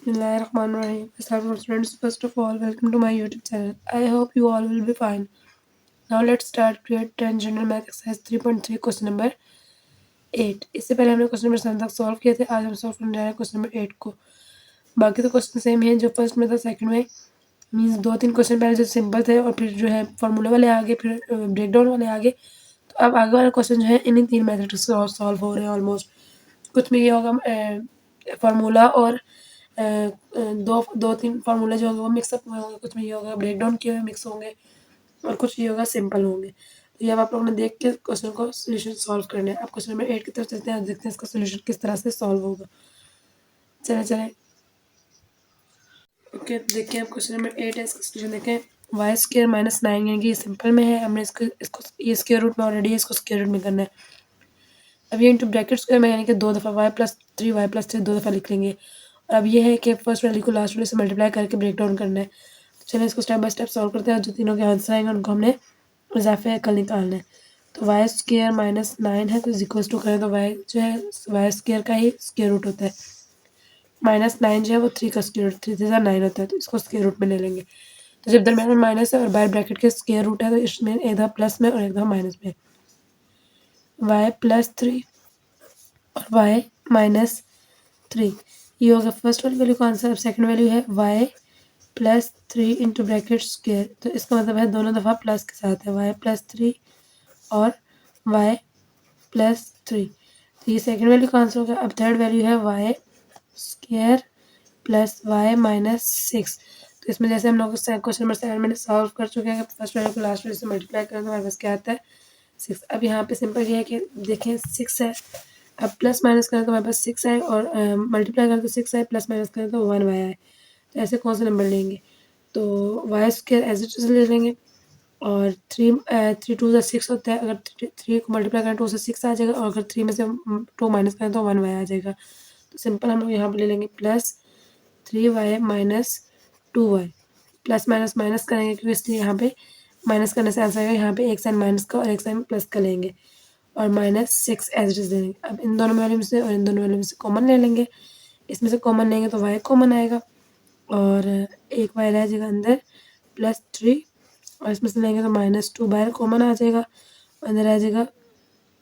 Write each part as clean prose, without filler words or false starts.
Bismillahirrahmanirrahim. Assalamu alaikum friends. First of all, welcome to my YouTube channel. I hope you all will be fine. Now let's start grade 10 general math exercise 3.3 question number 8. इससे पहले हमने question number 7 तक solve किए थे. आज हम solve करने जा रहे हैं क्वेश्चन नंबर 8 को. बाकी तो क्वेश्चन सेम है जो फर्स्ट में था सेकंड में. मीन्स 2-3 क्वेश्चन पहले जो सिंपल थे और फिर जो है फॉर्मूला वाले आगे, फिर ब्रेकडाउन वाले आगे. तो अब आगे वाला क्वेश्चन जो है इन्हीं 3 मेथड से सॉल्व हो रहे हैं ऑलमोस्ट. कुछ में ये होगा फार्मूला और दो तीन फार्मूला जो होंगे वो मिक्सअप हुए होंगे. कुछ में ये होगा ब्रेकडाउन किए हुए मिक्स होंगे और कुछ ये होगा सिंपल होंगे. तो ये अब आप लोगों ने देख के क्वेश्चन को सोल्यूशन सॉल्व करना है. अब क्वेश्चन नंबर 8 की तरफ चलते हैं और देखते हैं इसका सोल्यूशन किस तरह से सॉल्व होगा. चले ओके, देखिए अब क्वेश्चन नंबर 8 है. इसका सोल्यूशन देखें. वाई स्क्र माइनस 9 यानी कि ये सिंपल में है. हमने इसको इसको ये स्क्वायर रूट में ऑलरेडी है, इसको स्क्वायर रूट में करना है. अब ये इंटू ब्रैकेट स्क्वायर में यानी कि 2 दफ़ा y+3 2 दफ़ा लिख लेंगे. और अब ये है कि फर्स्ट वैल्यू को लास्ट वैल्यू से मल्टीप्लाई करके ब्रेक डाउन करना है. तो चलिए इसको स्टेप बाय स्टेप सॉल्व करते हैं. जो तीनों के आंसर आएंगे उनको हमने इजाफे अकल निकालना है. तो वाई स्क्वायर माइनस 9 है तो इक्वल्स टू करें तो वाई जो है वाई स्क्वायर का ही स्क्वायर रूट होता है. माइनस 9 जो है वो 3 का स्क्वायर रूट 3 9 होता है. तो इसको स्क्वायर रूट में ले लेंगे. तो जब दरम्यान में माइनस है और बाहर ब्रैकेट के स्क्वायर रूट है तो इसमें एक दफ़ा प्लस में और एक दफ़ा माइनस में. y+3 और y-3 ये होगा फर्स्ट वाली वैल्यू का आंसर. अब सेकंड वैल्यू है y+3 इंटू ब्रैकेट स्क्वायर. तो इसका मतलब है दोनों दफ़ा प्लस के साथ है y+3 और y+3. तो ये सेकंड वैल्यू का आंसर होगा. अब थर्ड वैल्यू है y स्क्वायर प्लस y-6. तो इसमें जैसे हम लोग क्वेश्चन नंबर 7 में सॉल्व कर चुके हैं. फर्स्ट वैल्यू को लास्ट वैल्यू से मल्टीप्लाई करें तो हमारे पास क्या आता है 6. अब यहाँ पे सिंपल ये है कि देखें 6 है. अब प्लस माइनस करें तो हमारे पास 6 आए और मल्टीप्लाई करें तो 6 आए, प्लस माइनस करें तो 1 वाई आए. तो ऐसे कौन से नंबर लेंगे. तो y square as it is ले लेंगे और 3 2 से 6 होता है. अगर 3 को मल्टीप्लाई करें 2 से 6 आ जाएगा और अगर 3 में से 2 माइनस करें तो 1 वाई आ जाएगा. तो सिंपल हम लोग यहाँ पर ले लेंगे plus 3y minus 2y. Plus minus minus करेंगे क्योंकि इसलिए यहाँ पे माइनस करने से आंसर आएगा. यहाँ पे एक साइन माइनस का और एक साइन प्लस का लेंगे और -6 एज इट इज दे देंगे. अब इन दोनों वैल्यू में से और इन दोनों वैल्यू में से कॉमन ले लेंगे. इसमें से कॉमन लेंगे तो y कॉमन आएगा और एक y रह जाएगा अंदर +3 और इसमें से लेंगे तो -2 बाहर कॉमन आ जाएगा. अंदर आ जाएगा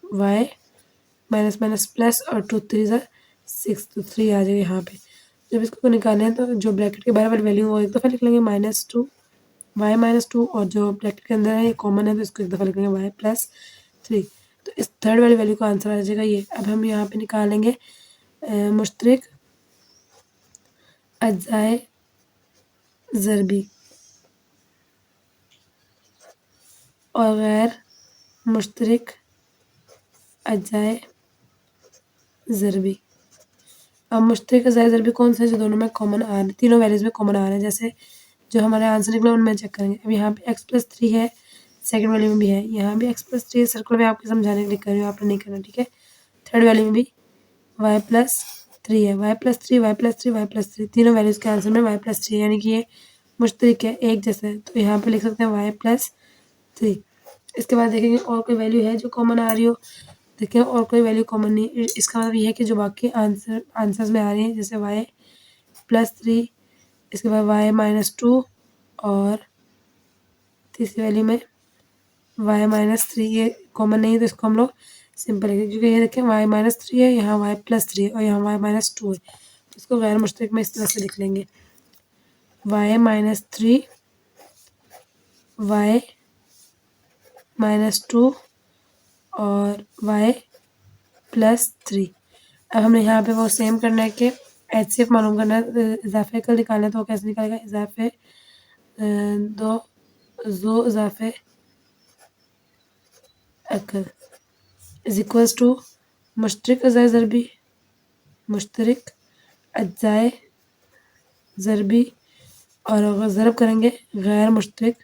y माइनस माइनस प्लस और 2 3 6 तो 3 आ जाएगा यहाँ पे. जब इसको निकालें हैं तो जो ब्रैकेट के बाहर वाली वैल्यू वो एक दफ़ा लिख लेंगे -2 y-2 और जो ब्रैकेट के अंदर है ये कॉमन है तो इसको एक दफ़ा लिख लेंगे y+3. तो इस थर्ड वाली वैल्यू का आंसर आ जाएगा ये. अब हम यहाँ पे निकालेंगे मुश्तरक अज्जाए ज़रबी और गैर मुश्तरक अज्जाए ज़रबी. अब मुश्तरक अज्जाए ज़रबी कौन सा है जो दोनों में कॉमन आ रहे हैं, तीनों वैल्यूज़ में कॉमन आ रहे हैं. जैसे जो हमारे आंसर निकला उनमें चेक करेंगे. अब यहाँ पे x+3 है, सेकंड वैल्यू में भी है. यहाँ भी x+3 है. सर्कल में आपको समझाने के लिए कर रही हूँ, आपने नहीं करना ठीक है. थर्ड वैल्यू में भी y+3 है. y+3 तीनों वैल्यूज़ के आंसर में y+3 यानी कि ये मुश्तरक है, एक जैसा है. तो यहाँ पे लिख सकते हैं y+3. इसके बाद देखेंगे और कोई वैल्यू है जो कॉमन आ रही हो. देखिए और कोई वैल्यू कॉमन नहीं. इसका मतलब ये है कि जो बाकी आंसर्स में आ रही हैं जैसे y+3, इसके बाद y-2 और तीसरी वैल्यू में y-3 ये कॉमन नहीं है. तो इसको हम लोग सिंपल है क्योंकि ये देखें y-3 है, यहाँ y+3 है और यहाँ y-2 है. तो इसको गैर मुश्तरक में इस तरह से लिख लेंगे y-3 y-2 और y+3. अब हमने यहाँ पे वो सेम करना है कि HCF मालूम करना है, इजाफे कल निकालना है. तो वो कैसे निकालेगा. इजाफे दो इजाफे अकल इज इक्वल्स टू मुश्तरक अज्जाए ज़रबी मुश्तरक अज्जाए ज़रबी और अगर ज़रब करेंगे गैर मुश्तरक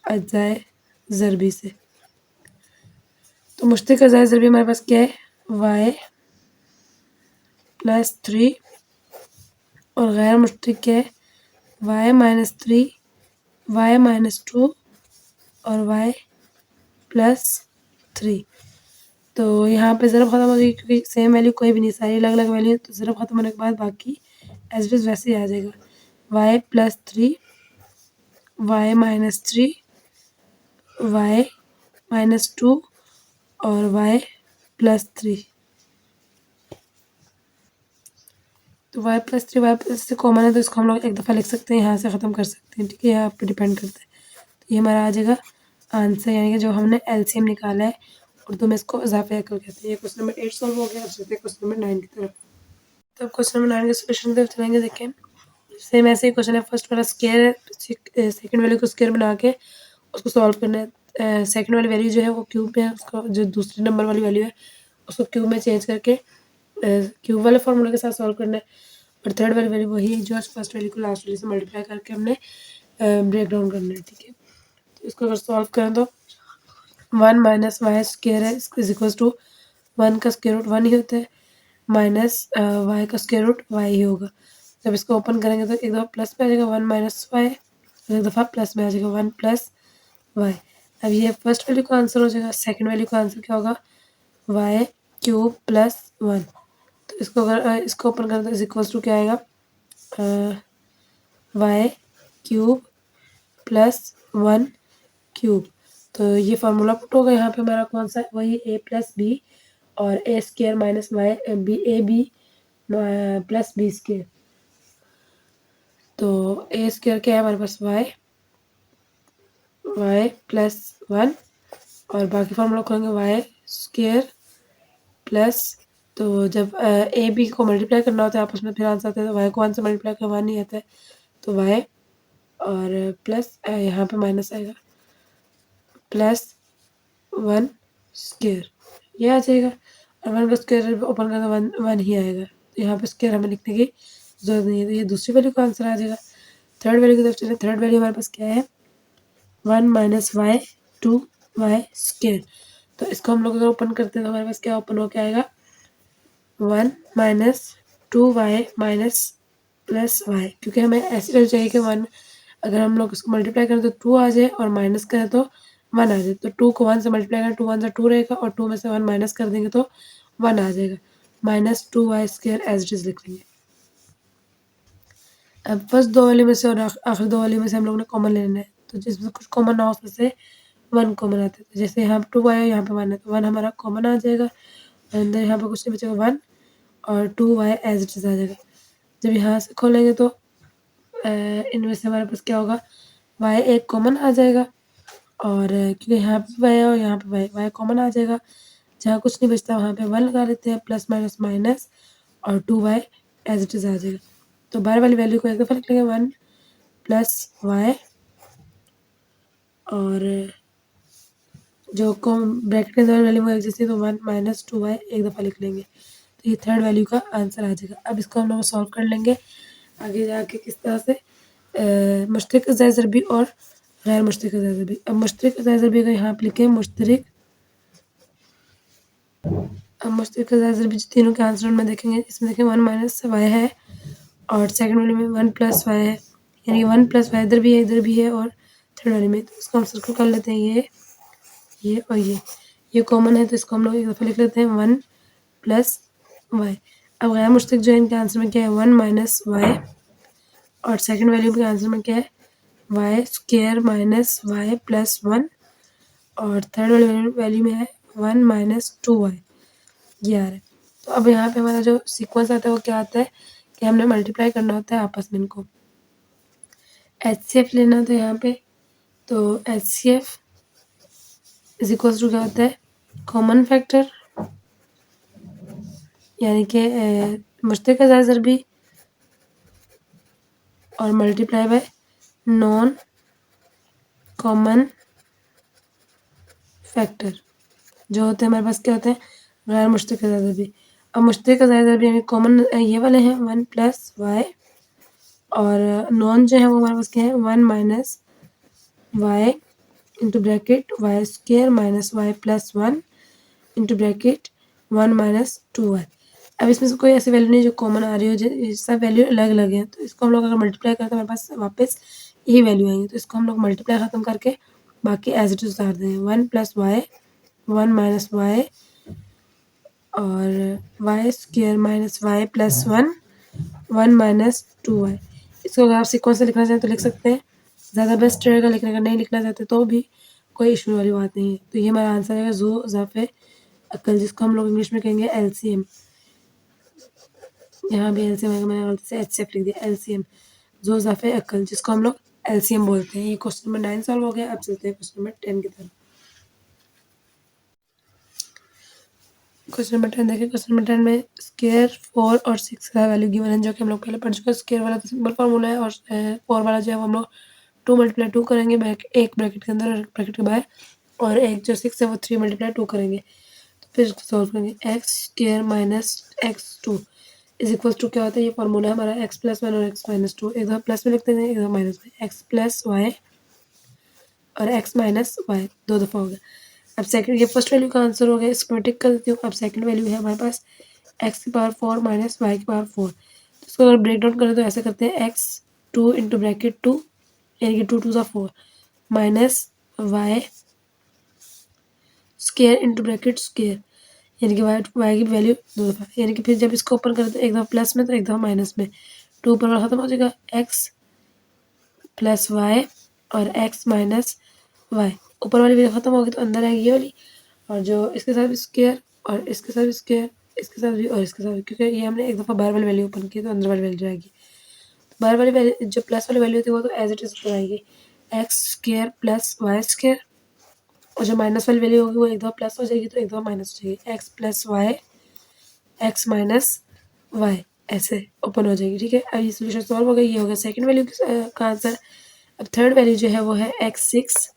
अज्जाए ज़रबी से. तो मुश्तरक अज्जाए ज़रबी हमारे पास क्या है y+3 और गैर मुश्तरक क्या है y-3 y-2 और y+3. तो यहाँ पे ज़रूर ख़त्म हो जाएगी क्योंकि सेम वैल्यू कोई भी नहीं, सारी अलग अलग वैल्यू है, तो ज़रूर ख़त्म होने के बाद बाकी एज इट इज़ वैसे ही आ जाएगा। y plus 3 y minus 3 y minus 2 और y प्लस 3। तो y प्लस 3 कॉमन है तो इसको हम लोग एक दफ़ा लिख सकते हैं, यहाँ से ख़त्म कर सकते हैं, ठीक है। यहाँ पे डिपेंड करता है। तो ये हमारा आ जाएगा आंसर, यानी कि जो हमने एलसीएम निकाला है, उर्दू में इसको इज़ाफ़े अक़ल कहते हैं। ये क्वेश्चन नंबर 8 सॉल्व हो गया। अब चलते हैं क्वेश्चन नंबर 9 की तरफ। तो अब क्वेश्चन नंबर 9 के सॉल्यूशन की तरफ चलेंगे। देखें, सेम ऐसे ही क्वेश्चन है। फर्स्ट वाला स्क्वायर है, सेकंड वैल्यू को स्क्वायर बना के उसको सॉल्व करना है। सेकंड वाली वैल्यू जो है वो क्यूब में है, उसको जो दूसरी नंबर वाली वैल्यू है उसको क्यूब में चेंज करके क्यूब वाले फार्मूले के साथ सॉल्व करना है। और थर्ड वाली वैल्यू वही है जो फर्स्ट वैल्यू को लास्ट वैल्यू से मल्टीप्लाई करके हमने ब्रेक डाउन करना है, ठीक है। तो इसको अगर सॉल्व करें तो 1 माइनस वाई स्क्वायर है इज इक्वल टू 1 का स्क्वायर रूट 1 ही होता है, माइनस वाई का स्क्वायर रूट वाई ही होगा। जब इसको ओपन करेंगे तो एक दफ़ा प्लस में आ जाएगा 1 माइनस वाई, एक दफ़ा प्लस में आ जाएगा 1 प्लस वाई। अब ये फर्स्ट वैल्यू का आंसर हो जाएगा। सेकंड वैल्यू का आंसर क्या होगा, वाई क्यूब प्लस 1। तो इसको अगर इसको ओपन करें तो इज इक्वल्स टू क्या आएगा, वाई क्यूब प्लस 1 क्यूब। तो ये फार्मूला पुट होगा यहाँ पे हमारा कौन सा है, वही ए प्लस बी और A square minus Y B A B plus B square. तो ए स्क्वायर क्या है हमारे पास, वाई प्लस 1 और बाकी फार्मूला खोलेंगे वाई स्क्वायर प्लस, तो जब ए बी को मल्टीप्लाई करना होता है आपस में फिर आंसर आता है, तो वाई को 1 से मल्टीप्लाई कर 1 नहीं आता है, तो वाई और प्लस यहाँ पे माइनस आएगा प्लस 1 स्क्वायर, ये आ जाएगा। और 1 का स्क्वायर ओपन करना 1 ही आएगा, तो यहाँ पे स्क्वायर हमें लिखने की ज़रूरत नहीं है। तो ये दूसरी वैल्यू का आंसर आ जाएगा। थर्ड वैल्यू की तरफ चले। थर्ड वैल्यू हमारे पास क्या है, 1 माइनस वाई 2 वाई स्क्वायर। तो इसको हम लोग अगर ओपन करते हैं तो हमारे पास क्या ओपन होकर आएगा, 1 minus 2 y minus plus y, क्योंकि हमें ऐसी वैल्यू चाहिए कि 1 अगर हम लोग इसको मल्टीप्लाई करें तो 2 आ जाए और माइनस करें तो 1 आ जाए। तो 2 को 1 से मल्टीप्लाई करें, 2 1 से 2 रहेगा और 2 में से 1 माइनस कर देंगे तो 1 आ जाएगा। Minus 2 y square as it is लिख लेंगे। अब फर्स्ट दो वाली में से और आखिरी दो वाली में से हम लोग ने कॉमन ले लेना है, तो जिसमें कुछ कॉमन ना हो उसमें से 1 कॉमन आता है। तो जैसे यहाँ पे 2 आया, यहाँ पे 1 है, तो 1 हमारा कॉमन आ जाएगा, अंदर यहाँ पे कुछ नहीं बचेगा 1 और 2 वाई एज इट इज़ आ जाएगा। जब यहाँ से खोलेंगे तो इनमें से हमारे पास क्या होगा, वाई एक कॉमन आ जाएगा और क्योंकि यहाँ पे वाई है और यहाँ पे वाई कॉमन आ जाएगा। जहाँ कुछ नहीं बचता वहाँ पे 1 लगा लेते हैं, प्लस माइनस माइनस और 2 वाई एज इट इज़ आ जाएगा। तो बाहर वाली वैल्यू को एक दफ़ा लिख लेंगे 1 प्लस वाई और जो ब्रैकेट के अंदर वैल्यू वो एक जैसे, तो 1 माइनस 2 वाई एक दफ़ा लिख लेंगे। तो ये थर्ड वैल्यू का आंसर आ जाएगा। अब इसको हम लोग सॉल्व कर लेंगे आगे जाके किस तरह से, मुश्तरक ज़ाय ज़रबी और गैर मुश्तरक ज़ाय ज़रबी। अब मुश्तरक ज़ाय ज़रबी का यहाँ पे लिखें मुश्तरक, अब मुश्तरक ज़ाय ज़रबी जो तीनों के आंसर में देखेंगे, इसमें देखें 1 माइनस वाई है और सेकंड वाले में 1 प्लस वाई है, यानी कि 1 प्लस वाई इधर भी है और थर्ड वाले में, तो इसको हम सर्कल कर लेते हैं, ये और ये कॉमन है, तो इसको हम लोग एक दफ़ा लिख लेते हैं 1 प्लस वाई। अब गैर मुश्तरक जो है इनके आंसर में क्या है, 1 माइनस वाई और सेकंड वैल्यू के आंसर में क्या है, y square minus y plus 1 और थर्ड वाली वैल्यू में है 1 माइनस 2 वाई, ये आ रहा है। तो अब यहाँ पे हमारा जो सीक्वेंस आता है वो क्या आता है कि हमने मल्टीप्लाई करना होता है आपस में इनको। HCF लेना था यहाँ पे, तो HCF इज इक्वल्स टू क्या होता है, कॉमन फैक्टर, यानी कि मुश्तरक ज़ाय ज़रबी और multiply by non common factor, जो होते हैं हमारे पास क्या होते हैं, गैर मुश्तरक ज़ाय ज़रबी। अब मुश्तरक ज़ाय ज़रबी यानी कॉमन ये वाले हैं 1 प्लस वाई और नॉन जो है वो हमारे पास क्या है 1 minus y into bracket y square minus y plus 1 into bracket 1 minus 2 y. अब इसमें से कोई ऐसी वैल्यू नहीं जो कॉमन आ रही हो, जो सब वैल्यू अलग अलग है, तो इसको हम लोग अगर मल्टीप्लाई करते हैं हमारे पास वापस यही वैल्यू आएंगी, तो इसको हम लोग मल्टीप्लाई ख़त्म करके बाकी एज इट इज़ उतार देंगे। 1 प्लस वाई 1 माइनस वाई और y square minus y plus 1 minus 2y। इसको अगर आप सीक्वेंस से लिखना चाहें तो लिख सकते हैं, ज़्यादा बेस्ट रहेगा। लिखने का नहीं लिखना चाहते तो भी कोई इशू वाली बात नहीं है। तो ये हमारा आंसर है ज़ो ज़ाफ़े अक्ल, जिसको हम लोग इंग्लिश में कहेंगे एलसीएम। यहाँ भी एलसीएम है, मैंने गलती से एचसीएफ लिख दिया। एलसीएम ज़ो ज़ाफ़े अक्ल, जिसको हम लोग एलसीएम बोलते हैं। ये क्वेश्चन नंबर 9 सॉल्व हो गया। अब चलते हैं क्वेश्चन नंबर 10 की तरफ। क्वेश्चन नंबर 10 देखिए। क्वेश्चन नंबर 10 में स्क्वायर 4 और 6 का वैल्यू गिवन है, जो कि हम लोग पहले पढ़ चुके हैं। स्क्वायर वाला तो सिंपल फार्मूला है, और 4 वाला जो है वो हम लोग 2 × 2 करेंगे, एक ब्रैकेट के अंदर और एक ब्रैकेट के बाहर, और एक जो 6 है वो 3 × 2 करेंगे। तो फिर इसको सॉल्व करेंगे। X square minus x two is equal to क्या होता है, ये फार्मूला है हमारा एक्स प्लस 1 और एक्स माइनस 2। एक दफ़ा प्लस में लिखते हैं, एक दफ़ा माइनस में। एक्स प्लस वाई और एक्स माइनस वाई 2 दफ़ा हो गया। अब सेकंड, ये फर्स्ट वैल्यू का आंसर हो गया, इसको मैं टिक कर देती हूँ। अब सेकंड वैल्यू है हमारे पास एक्स की पावर 4 माइनस वाई की पावर 4। तो इसको अगर ब्रेक डाउन करें तो ऐसे करते हैं, एक्स 2 इंटू ब्रैकेट 2 यानी कि 2 2 4 minus y square into bracket square यानी कि वाई की वैल्यू 2 दफ़ा, यानी कि फिर जब इसको ओपन करें तो एक दफ़ा प्लस में तो एक दफ़ा माइनस में। 2 ऊपर वाला खत्म हो जाएगा, एक्स प्लस वाई और एक्स माइनस वाई। ऊपर वाली वैल्यू खत्म होगी तो अंदर आएगी ये वाली, और जो इसके साथ स्क्वायर और इसके साथ स्क्वायर, इसके साथ भी और इसके साथ भी, क्योंकि ये हमने एक दफ़ा बाहर वाली वैल्यू ओपन की तो अंदर वाली वैल्यू आएगी। तो बाहर वाली वैल्यू जो प्लस वाली वैल्यू थी वो तो एज इट इज ऊपर आएगी, x square plus Y square, और जो माइनस वाली वैल्यू होगी वो एक दफ़ा प्लस हो जाएगी तो एक दफ़ा माइनस हो जाएगी। X plus y x minus y ऐसे ओपन हो जाएगी। ठीक है, अब ये सोल्यूशन सॉल्व हो गई। ये हो गया सेकंड वैल्यू का आंसर। अब थर्ड वैल्यू जो है वो है एक्स 6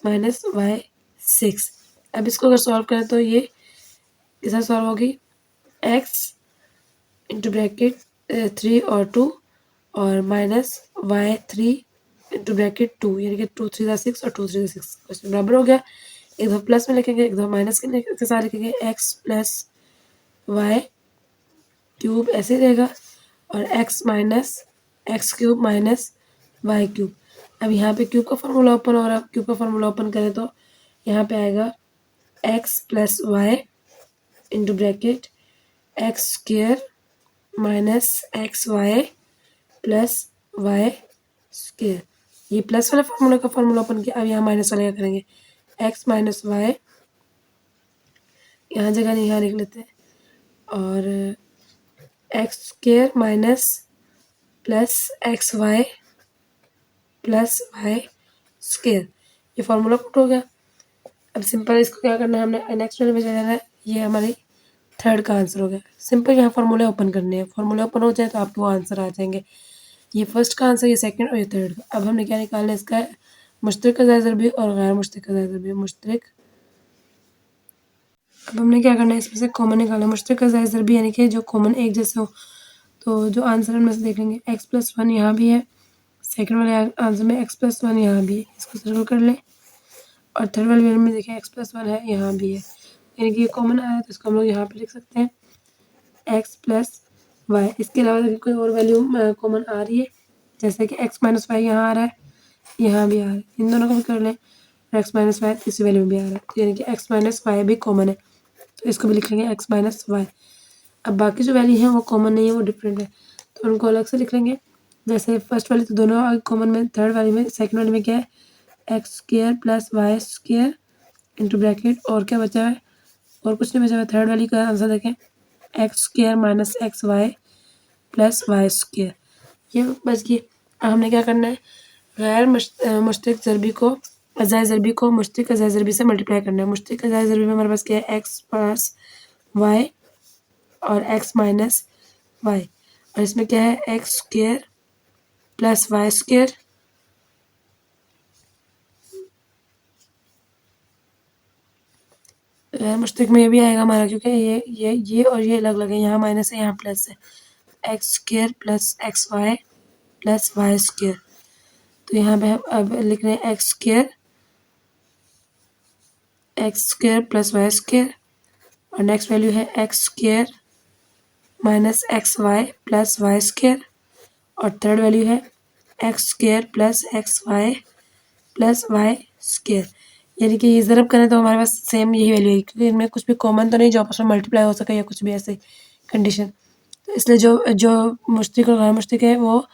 माइनस वाई 6। अब इसको अगर सॉल्व करें तो ये किस सॉल्व होगी, एक्स इंटू ब्रैकेट 3 और 2 और माइनस वाई 3 इंटू ब्रैकेट 2 यानी कि 2 3 6 और 2 3 6 क्वेश्चन बराबर हो गया। एक दफ़ा प्लस में लिखेंगे, एक दफ़ा माइनस के साथ लिखेंगे, एक्स प्लस वाई क्यूब ऐसे रहेगा, और x minus x cube minus y cube. अब यहाँ पे क्यूब का फार्मूला ओपन हो रहा है, क्यूब का फार्मूला ओपन करें तो यहाँ पे आएगा x plus y into bracket x square minus x y plus Y square. ये प्लस वाला फार्मूला का फार्मूला ओपन किया। अब यहाँ माइनस वाला क्या करेंगे, एक्स माइनस वाई यहाँ जगह नहीं, यहाँ लिख लेते हैं, और x square minus plus x y plus Y square. ये फार्मूला पुट हो गया। अब सिंपल इसको क्या करना है, हमने नेक्स्ट वाले में चले जाना है। ये हमारी थर्ड का आंसर हो गया। सिंपल यहाँ फार्मूले ओपन करने हैं, फार्मूले ओपन हो जाए तो आपको वो आंसर आ जाएंगे। ये फर्स्ट का आंसर, ये सेकंड और ये थर्ड का। अब हमने क्या निकालना है, इसका मुश्तरक ज़ायद ज़रबी और गैर मुश्तरक ज़ायद ज़रबी। मुश्तरक, अब हमने क्या करना है, इसमें से कॉमन निकालना है। मुश्तरक ज़ायद ज़रबी यानी कि जो कॉमन एक जैसे हो। तो जो आंसर हम से देख लेंगे, एक्स प्लस 1 यहाँ भी है, सेकंड वाले आंसर में एक्स प्लस 1 यहाँ भी है, इसको सर्कल कर लें। और थर्ड वाले में देखें एक्स प्लस 1 है, यहाँ भी है, यानी कि ये कॉमन आया तो इसको हम लोग यहाँ पे लिख सकते हैं एक्स प्लस वाई। इसके अलावा अगर कोई और वैल्यू कॉमन आ रही है, जैसे कि एक्स माइनस वाई यहाँ आ रहा है, यहाँ भी आ रहा है, इन दोनों को भी कर लें। एक्स माइनस वाई तीसरी वैल्यू में भी आ रहा है, तो यानी कि एक्स माइनस वाई भी कॉमन है, तो इसको भी लिख लेंगे एक्स माइनस वाई। अब बाकी जो वैल्यू है वो कॉमन नहीं है, वो डिफरेंट है, तो उनको अलग से लिख लेंगे। जैसे फर्स्ट वाली तो दोनों कॉमन में, थर्ड वाली में, सेकंड वाली में क्या है, x square plus Y square into bracket, और क्या बचा है, और कुछ नहीं बचा है। थर्ड वाली का आंसर देखें, x square minus x y plus Y square, ये बच गई। अब हमने क्या करना है, गैर मुश्तरक ज़रबी को अज़ाय ज़रबी को मुश्तरक अज़ाय ज़रबी से मल्टीप्लाई करना है। मुश्तरक अज़ाय ज़रबी में हमारे पास क्या है, एक्स प्लस वाई और एक्स माइनस वाई, और इसमें क्या है, x square plus Y square मुश्तरक में ये भी आएगा हमारा, क्योंकि ये और ये अलग अलग है, यहाँ माइनस है यहाँ प्लस है। X square plus x y plus Y square, तो यहाँ पे हम अब लिख रहे हैं x square plus Y square, और नेक्स्ट वैल्यू है x square minus x y plus Y square, और थर्ड वैल्यू है x square plus x y plus Y square. यानी कि ये ज़रब करें तो हमारे पास सेम यही वैल्यू है, क्योंकि इनमें कुछ भी कॉमन तो नहीं जो आपस में मल्टीप्लाई हो सके या कुछ भी ऐसे कंडीशन। तो इसलिए जो जो मुश्तिक और गैर मुश्तिक है वो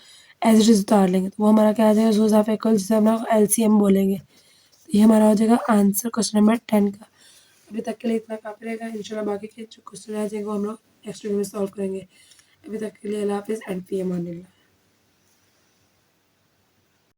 एज इट इज़ उतार लेंगे, तो वो हमारा क्या आ जाएगा, ज़ूज़ ऑफ इक्वल, जिसे हम लोग एलसीएम बोलेंगे। तो ये हमारा हो जाएगा आंसर क्वेश्चन नंबर 10 का। अभी तक के लिए इतना काफ़ी रहेगा, इंशाल्लाह बाकी के जो क्वेश्चन आ जाएंगे वो हम लोग नेक्स्ट वीडियो में सॉल्व करेंगे। अभी तक के लिए अल्लाह हाफिज़ एंड फ़ी अमानिल्लाह।